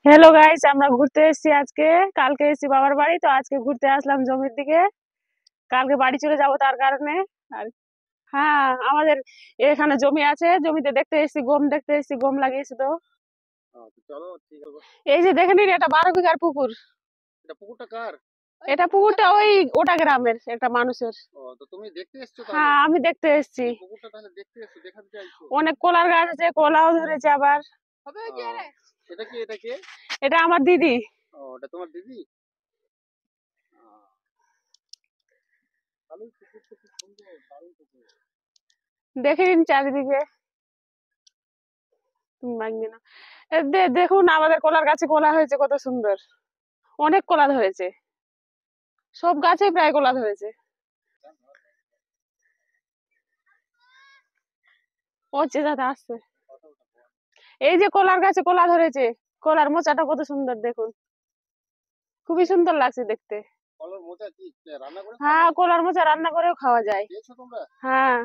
Hello guys, আমরা ঘুরতে এসেছি আজকে। কালকে এসেছি বাবার বাড়ি, তো আজকে ঘুরতে আসলাম জমির দিকে। কালকে বাড়ি চলে যাব তার কারণে। আর হ্যাঁ, আমাদের এখানে জমি আছে, জমিতে দেখতে এসেছি, গম দেখতে এসেছি, গম লাগিয়েছি তো। চলো ঠিক আছে। এই যে দেখে নিন, এটা 12 বিঘার পুকুর। এটা পুকুরটা কার? এটা পুকুরটা ওটা গ্রামের একটা মানুষের। তো তুমি দেখতে এসছো তাহলে? হ্যাঁ, আমি দেখতে এসেছি। পুকুরটা তাহলে দেখতে এসছো, দেখাতে চাইছো? অনেক কলার গাছ আছে, কলাও ধরেছে আবার। এটা কি এটা কে? এটা আমার দিদি। এটা তোমার দিদি? আহ, ভালোই, পুকুরটা খুব সুন্দর, দারুণ পুকুর। দেখে নিন চারিদিকে। তুমি মাগবে না। দেখুন আমাদের কলার গাছে কলা হয়েছে কত সুন্দর। অনেক কলা ধরেছে, সব গাছে প্রায় কলা ধরেছে। ও চেঁচাতে আসছে। এই যে কলার গাছে কলা ধরেছে, কলার মোচাটা কত সুন্দর দেখুন, খুবই সুন্দর লাগছে দেখতে। কলার মোচা কি রান্না করে খাওয়া হ্যাঁ, যায়? কলার মোচা রান্না করেও খাওয়া যায়। খেয়েছো তোমরা? হ্যাঁ,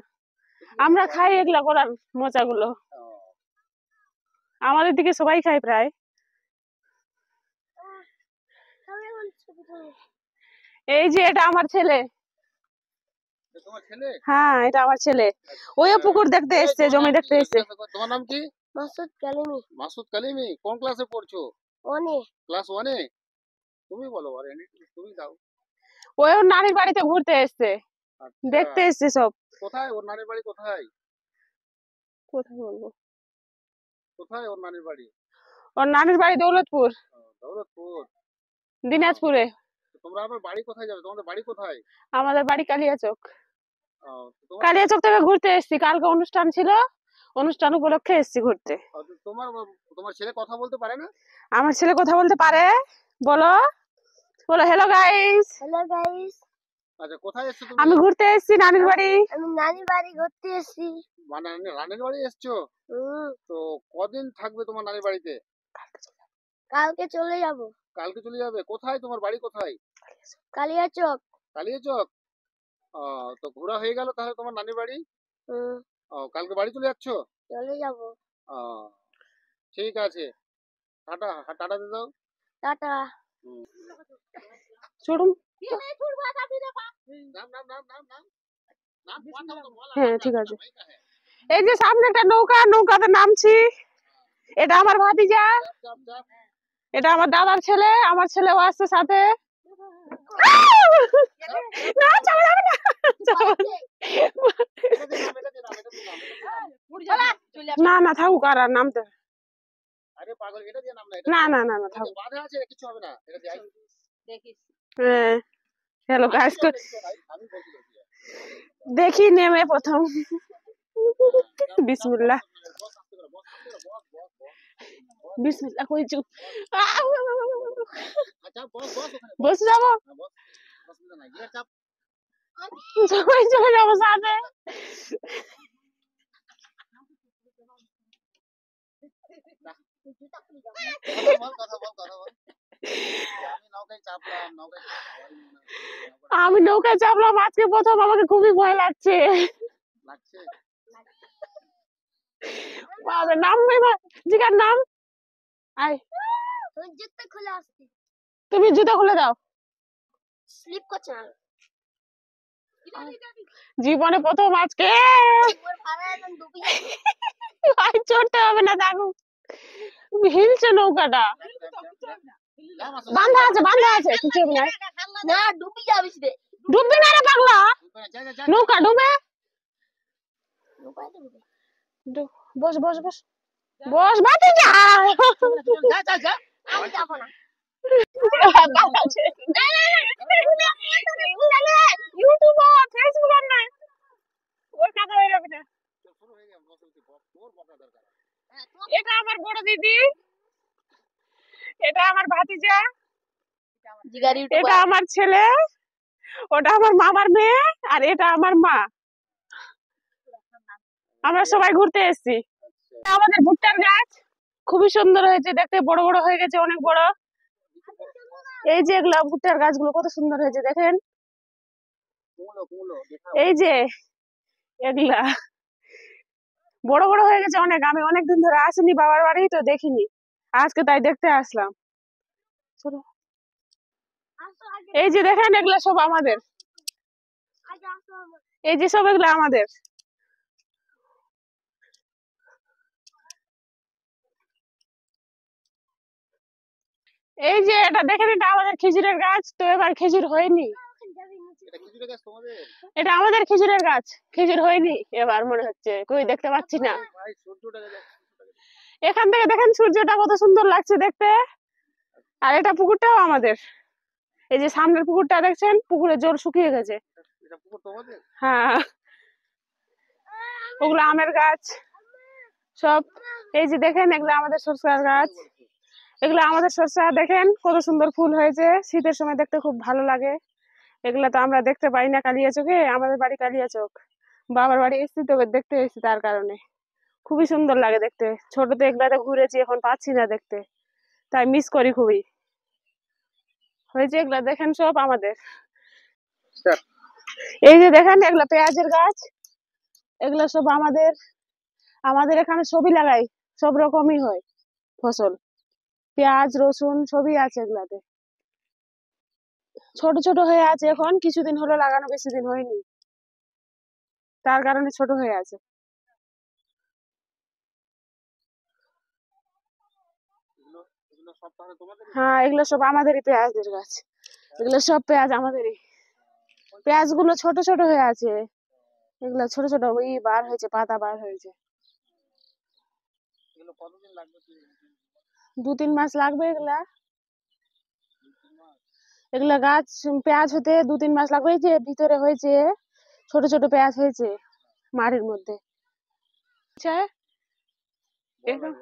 আমরা খাই এগুলা কলার মোচাগুলো। আমাদের দিকে সবাই খায় প্রায়। এই যে এটা আমার ছেলে। তোমার ছেলে? হ্যাঁ, এটা আমার ছেলে। ওইও পুকুর দেখতে এসছে, জমি দেখতে এসছে। তোমার নাম কি? মাসুদ কালিমি। মাসুদ কালিমি। কোন ক্লাসে পড়ছো? অনে। ক্লাস 1-এ। তুমি বলো, আর তুমি দাও। ওর নানির বাড়িতে ঘুরতে এসছে, আচ্ছা, দেখতে এসছে সব। কোথায় ওর নানির বাড়ি? কোথায় কোথায় বলবো? কোথায় ওর নানির বাড়ি? ওর নানির বাড়ি দৌলতপুর, দৌলতপুর, দিনাজপুরে। তোমরা আবার বাড়ি কোথায় যাবে? তোমাদের বাড়ি কোথায়? আমাদের বাড়ি কালিয়াচক। তোমার কালিয়াচক থেকে ঘুরতে এসছি, কালকে অনুষ্ঠান ছিল, অনুষ্ঠান উপলক্ষে এসছি ঘুরতে। তোমার তোমার ছেলে কথা বলতে পারে না? আমার ছেলে কথা বলতে পারে। বলো, বলো হ্যালো গাইস। Hello guys. আচ্ছা, কোথায় এসছো তুমি? আমি ঘুরতে এসছি নানির বাড়ি। আমি নানির বাড়ি ঘুরতে এসেছি। মানে নানির বাড়ি এসছো? তো কদিন থাকবে তোমার নানির বাড়িতে? কালকে চলে যাব। কালকে চলে যাবে? কোথায় তোমার বাড়ি? কোথায়? কালিয়াচক। কালিয়াচক। তো ঘোরা হয়ে গেল তাহলে তোমার নানির বাড়ি? কালকে বাড়ি চলে যাচ্ছো? চলে যাব। ঠিক আছে, টাটা। টাটা দিয়ে দাও। টাটা। চলুন। নাম নাম নাম নাম নাম নাম কথা তো বলা। হ্যাঁ, ঠিক আছে। এই যে সামনে একটা নৌকা, নৌকাতে নামছি। এটা আমার ভাতিজা, চাপ চাপ। এটা আমার দাদার ছেলে, আমার ছেলেও আসছে সাথে। না, চাপা যাবে না। এটা দিয়ে নাম, এটা দিয়ে নাম, এটা দিয়ে নাম, এটা দিয়ে নাম। না না, থাকুক, আর আর নামতে। আরে পাগল, এটা দিয়ে নাম না, না এটা না না না, থাকুক। বাধা আছে, কিছু হবে না, এটা দিয়ে দেখিস। হ্যাঁ, হ্যালো গাইস, আমি বলছি দেখি নেমে প্রথম। বিসমিল্লাহ, বিসমিল্লাহ কইছু। আচ্ছা, বস বস ওখানে বসে যাবো, বস। অসুবিধা নাই, গিয়ে চাপ। সবাই চলে যাবো সাথে। কথা বল কথা বল। আমি নৌকায় চাপলাম, নৌকায় আমি নৌকায় চাপলাম আজকে প্রথম, আমাকে খুবই ভয় লাগছে। লাগছে। বাবা, নামবে না, জিগার নাম। আয়, তোর জুতো খুলে আসছে। তুমি জুতো খুলে দাও। স্লিপ করছে না। জীবনে প্রথম আজকে। ওর ভাড়া একদম ডুবে যাবে। ভাই, চড়তে হবে না, দেখো হিলছে নৌকাটা। বান্ধা আছে, বান্ধা আছে, কিছু হবে না। না, ডুবে যাবিস রে। ডুববি না রে পাগলা, নৌকা ডুবে। বস বস বস বস, বাতি যা। আমি যাবো না। ইউটিউবার, ফেসবুকার না, ওই কথা হয়ে যাবে না। শুরু হয়ে গেল, তোর বকা দরকার। এটা আমার বড় দিদি, এটা আমার ভাতিজা, এটা আমার ছেলে, ওটা আমার মামার মেয়ে, আর এটা আমার মা। আমরা সবাই ঘুরতে এসেছি। আমাদের ভুট্টার গাছ খুবই সুন্দর হয়েছে দেখতে, বড় বড় হয়ে গেছে, অনেক বড়। এই যে এগুলা ভুট্টার গাছগুলো কত সুন্দর হয়েছে দেখেন। এই যে এগুলা বড় বড় হয়ে গেছে অনেক। আমি অনেকদিন ধরে আসিনি বাবার বাড়ি, তো দেখিনি। আজকে তাই দেখতে আসলাম। চলো। আসো আগে এই যে দেখেন এগুলা সব আমাদের, আগে আসো আমার এই যে সব এগুলা আমাদের। এই যে এটা দেখেন, এটা আমাদের খেজুরের গাছ, তো এবার খেজুর হয়নি। ওখানে যাবি নিচে এটা খেজুরের গাছ তোমাদের? এটা আমাদের খেজুরের গাছ, খেজুর হয়নি এবার মনে হচ্ছে, কই দেখতে পাচ্ছি না। ভাই সূর্যটাকে দেখ। এখান থেকে দেখেন সূর্যটা কত সুন্দর লাগছে দেখতে। আর এটা পুকুরটাও আমাদের, এই যে সামনের পুকুরটা দেখছেন, পুকুরের জল শুকিয়ে গেছে। এটা পুকুর তোমাদের? হ্যাঁ, ওগুলো আমের গাছ সব। এই যে দেখেন এগুলো আমাদের সরষার গাছ, এগুলো আমাদের সরষা। দেখেন কত সুন্দর ফুল হয়েছে, শীতের সময় দেখতে খুব ভালো লাগে। এগুলা তো আমরা দেখতে পাই না কালিয়াচকে, আমাদের বাড়ি কালিয়াচক, বাবার বাড়ি এসেছি তো দেখতে এসেছি, তার কারণে খুবই সুন্দর লাগে দেখতে। ছোটতে এগুলাতে ঘুরেছি, এখন পাচ্ছি না দেখতে, তাই মিস করি খুবই। হয়েছে এগুলা দেখেন সব আমাদের। স্যার, এই যে দেখেন এগুলা পেঁয়াজের গাছ, এগুলা সব আমাদের। আমাদের এখানে সবই লাগাই, সব রকমই হয় ফসল, পেঁয়াজ রসুন সবই আছে এগুলাতে। ছোট ছোট হয়ে আছে, এখন কিছুদিন হলো লাগানো, বেশি দিন হয়নি, তার কারণে ছোট হয়ে আছে। এগুলো এগুলো সব তাহলে তোমাদেরই? হ্যাঁ, এগুলো সব আমাদেরই পেঁয়াজের গাছ, এগুলো সব পেঁয়াজ আমাদেরই। পেঁয়াজ গুলো ছোট ছোট হয়ে আছে, এগুলো ছোট ছোট ওই বার হয়েছে, পাতা বার হয়েছে। এগুলো কতদিন লাগবে? 2-3 মাস লাগবে এগুলা। এগুলা গাছ পেঁয়াজ হতে 2-3 মাস লাগবে। এই যে ভিতরে হয়েছে, ছোট ছোট পেঁয়াজ হয়েছে মাটির মধ্যে। আচ্ছা, এখন-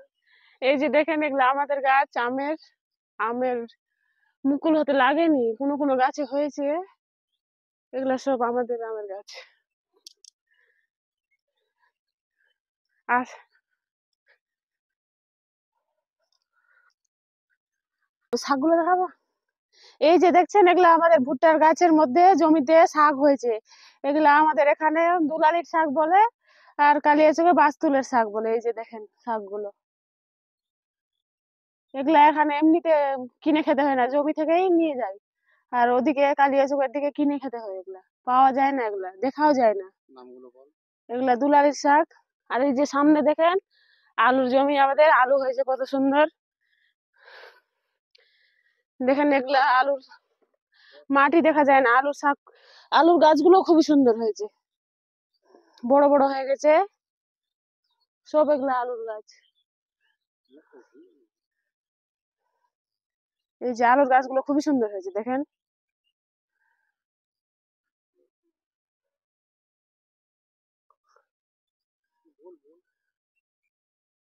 এই যে দেখেন এগুলা আমাদের গাছ আমের। আমের মুকুল হতে লাগেনি, কোনো কোনো গাছে হয়েছে, এগুলা সব আমাদের আমের গাছ। আর শাকগুলো দেখাবো। এই যে দেখছেন এগুলা আমাদের ভুট্টার গাছের মধ্যে জমিতে শাক হয়েছে। এগুলা আমাদের এখানে দুলালির শাক বলে, আর কালিয়াচকে বাস্তুলের শাক বলে। এই যে দেখেন শাকগুলো, এগুলা এখানে এমনিতে কিনে খেতে হয় না, জমি থেকেই নিয়ে যায়। আর ওদিকে কালিয়াচকের দিকে কিনে খেতে হয়, এগুলা পাওয়া যায় না, এগুলা দেখাও যায় না। নামগুলো বল। এগুলা দুলালির শাক। আর এই যে সামনে দেখেন আলুর জমি, আমাদের আলু হয়েছে কত সুন্দর। দেখেন এগুলা আলুর মাটি দেখা যায় না, আলুর শাক, আলুর গাছগুলো খুবই সুন্দর হয়েছে, বড় বড় হয়ে গেছে সব, এগুলা আলুর গাছ। এই যে আলুর গাছগুলো খুবই সুন্দর হয়েছে দেখেন।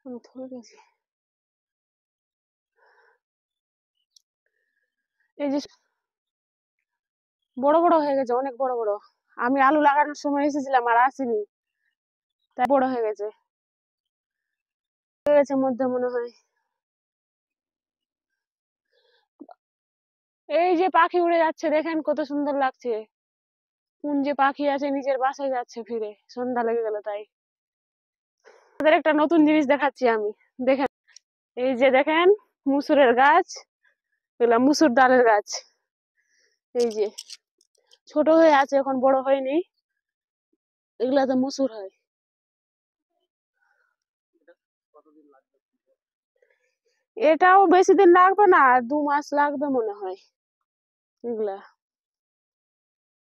আমি থরে গেছি। এই যে বড় বড় হয়ে গেছে, অনেক বড় বড়। আমি আলু লাগানোর সময় এসেছিলাম আর আসিনি, তাই বড় হয়ে গেছে, হয়ে গেছে মধ্যে মনে হয়। এই যে পাখি উড়ে যাচ্ছে দেখেন, কত সুন্দর লাগছে। কোন যে পাখি আছে নিজের বাসায় যাচ্ছে ফিরে, সন্ধ্যা লেগে গেল তাই। তাদের একটা নতুন জিনিস দেখাচ্ছি আমি, দেখেন। এই যে দেখেন মুসুরের গাছ, এগুলা মুসুর ডালের গাছ। এই যে ছোট হয়ে আছে, এখন বড় হয়নি, এগুলাতে মুসুর হয়। কতদিন লাগবে? এটাও বেশি দিন লাগবে না, 2 মাস লাগবে মনে হয়। এগুলা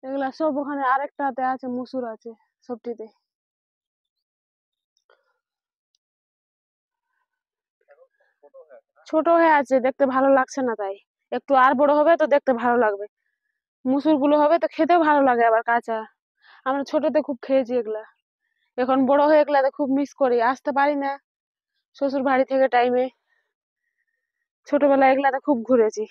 এগুলা সব ওখানে আরেকটাতে আছে, মুসুর আছে সবটিতে। ছোট হয়ে আছে, দেখতে ভালো লাগছে না, তাই একটু আর বড় হবে তো দেখতে ভালো লাগবে। মুসুর গুলো হবে তো খেতেও ভালো লাগে, আবার কাঁচা। আমরা ছোটতে খুব খেয়েছি এগুলা, এখন বড় হয়ে এগুলাতে খুব মিস করি, আসতে পারি না শ্বশুর বাড়ি থেকে টাইমে। ছোটবেলায় এগুলাতে খুব ঘুরেছি।